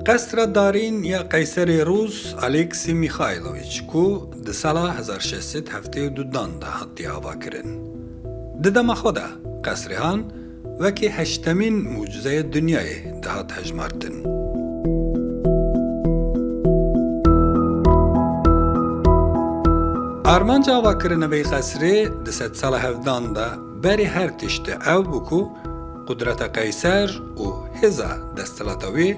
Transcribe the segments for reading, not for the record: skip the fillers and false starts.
قصر دارین یا قیصر روس الکسی میخایلویچ کو د سال 1672 ده هاتی آوا کرن. ددما خودا قصرهان وکی هشتمین معجزه دنیای ده هات هجمارتن. آرمانجا آوا کرنه بی قصره ده 100 سال 17 ده بری هر تشت او بکو قدرت قیصر و هزا دستلاتوی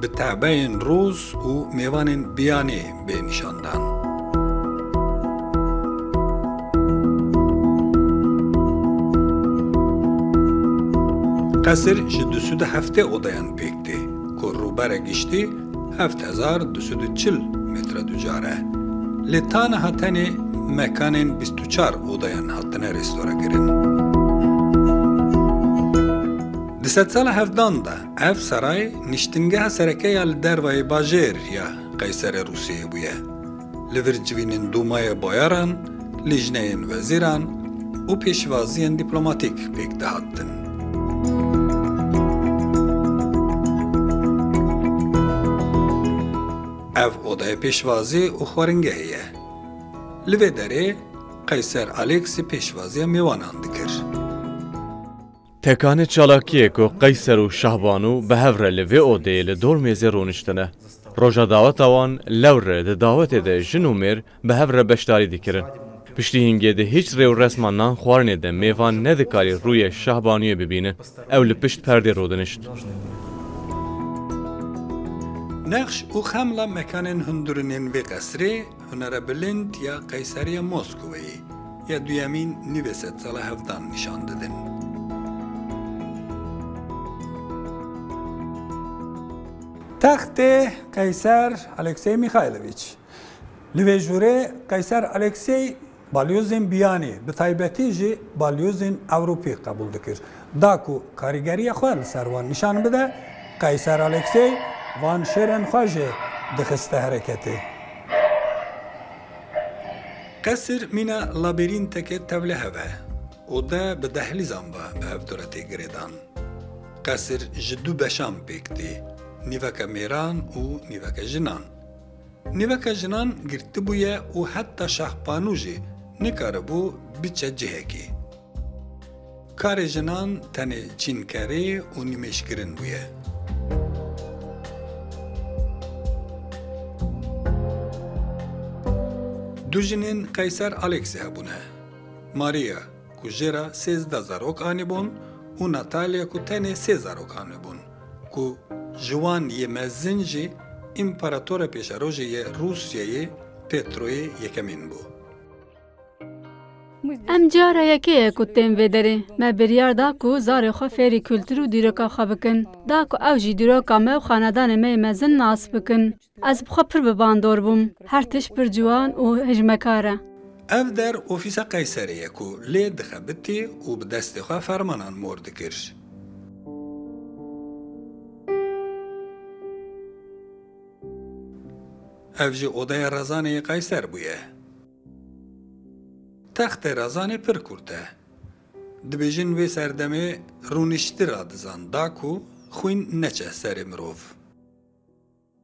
به تعبین روز و میوان بیانی به نشاندن. قصر جدوسود هفته اودایان پیکتی که روبره گشتی 7240 متر دوجاره. لطان هاتنی مکانین 24 اودایان هاتنه رستوره گرین. د 100 سال 17 ده اف سرای نشتنگه سرکه دروای باجر یا قیصر روسیه بویه. لورجوینین دومای بایران، لجنین وزیران و پیشوازین دیپلماتیک پیک دهاتن. اف اودای پیشوازی و خورنگهیه. لوی داره قیصر الکسی پیشوازی میوانان دکر. تکان چالاکیه که قیصر و شهبانو به هفره لوی اوده لدور میزه رونشتنه. روژا دعوت آوان لوره ده دعوت ده جنومیر به هفره بشتاری دیکرن. پشتی هنگه ده هیچ ریو رسمانان خوارنه ده میوان ندکاری روی شهبانوی ببینه او لپشت پرده رودنشت. نقش او خملا مکانن هندرونین و قصری هنر بلند یا قیصری موسکوی یا دویمین 900 سال 17 نشان دادن. تخت قیصر الکسی میخایلویچ لویجوره قیصر الکسی بالیوزین بیانی به تایبتی جی بالیوزین اوروپی قبول دکر داکو کاریگری خوال سروان نشان بده قیصر الکسی وان شرن خواجه دخسته حرکتی قصر مینا لابیرینتک تبله هوا او ده به دهلیزان با به هفدورتی گریدان قصر جدو بشام پیکتی نیوک میران و نیوک جنان. نیوک جنان گرتی بویه و حتی شهبانو جی نکاره بو بیچه جهه کی. کار جنان تنه چینکاری و نیمشگرین بویه. دو جنین قیصر الکسی هبونه. ماریا که جرا 13 زاروک آنی بون و ناتالیا که تنه 3 زاروک آنی بون. که جوان یه مزنجی امپراتور پیشروژی روسیه پتروی یکمین بو. ام جاره یکی کتیم ویدره ما بریار دا کو زار خو فری کلتور و دیروکا خو بکن دا کو او جی دیروکا ما خاندان ما مزن ناس بکن از بخو پر بباندور بوم هر تش پر جوان و هجمکاره اف در اوفیس قیصریه کو لید خبتی و به دست خو فرمانان مورد کرش. اوجی اودای رزانه قیصر بویه. تخت رزانه پر کرده. دبیجن و سردمه رونشتی را دزان داکو خوین نچه سر مروف.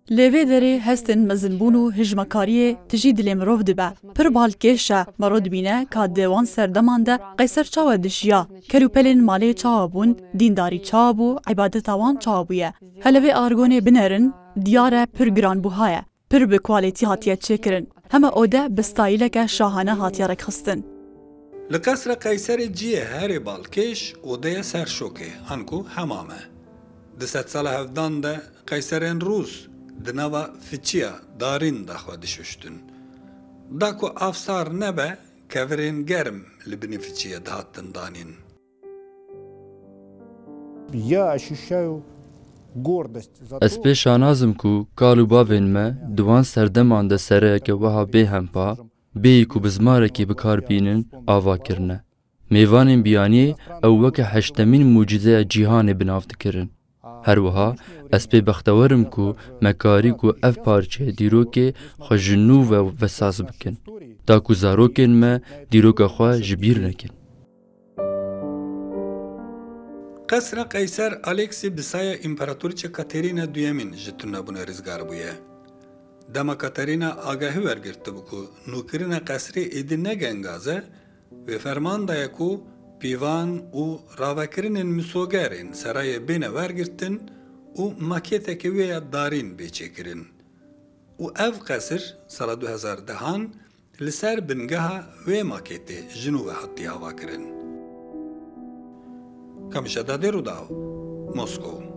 لیوی داره هستن مزنبون و هجمکاری تجی دل مروف دبه. پر بالکشه مرود بینه که دیوان سردمان ده قیصر چاو دشیا. کلوپلین مالی چاو بون، دینداری چاو بو، عبادت آوان چاو بویه. هلوی آرگونه بنرن دیاره پر گران بوهایه. پر به کوالیتی هاتیه چکرن. همه اوده به ستایله که شاهانه هاتیه رکخستن. لقصر قیصر جیه هر بالکش اوده سرشوکه هنکو همامه. 200 سال 17 ده قیصرین روس دنوا فچیا دارین دخوا دشوشتن. داکو افسار نبه کورین گرم لبنی فچیا دهاتن دانین. Я ощущаю Ez pê şanazim ku kalûbavên me diwan serdeman de sereyeke wiha bêhempa bêyî ku bi zmarekî bikarbînin ava kirine. Mêvanên biyaniyê ew weke heştemîn mucizeya cîhanê binav dikirin. Her wiha ez pê bextewerim ku me karî ku ev parçeyê dîrokê xwe ji nû ve vesas bikin. Ta ku zarokên me dîroka xwe ji bîr nekin. Qesra Qeyser Aleksî Bisaya İmparatoriçe Katerîna Duyemîn ji tunebûna rizgar bûye. Dema Katerîna agahî wergirtibû ku nûkirina qesrê êdî negengaze, wê ferman daye ku pîvan û ravekirinên misogerên serayê bêne wergirtin û makêtekê wê ya darîn bêçêkirin. û ev qesir sala 2010 li ser bingeha wê makêtê jinû ve hatiye havakirin. Kamişa Dadê Rûdaw, Moskow.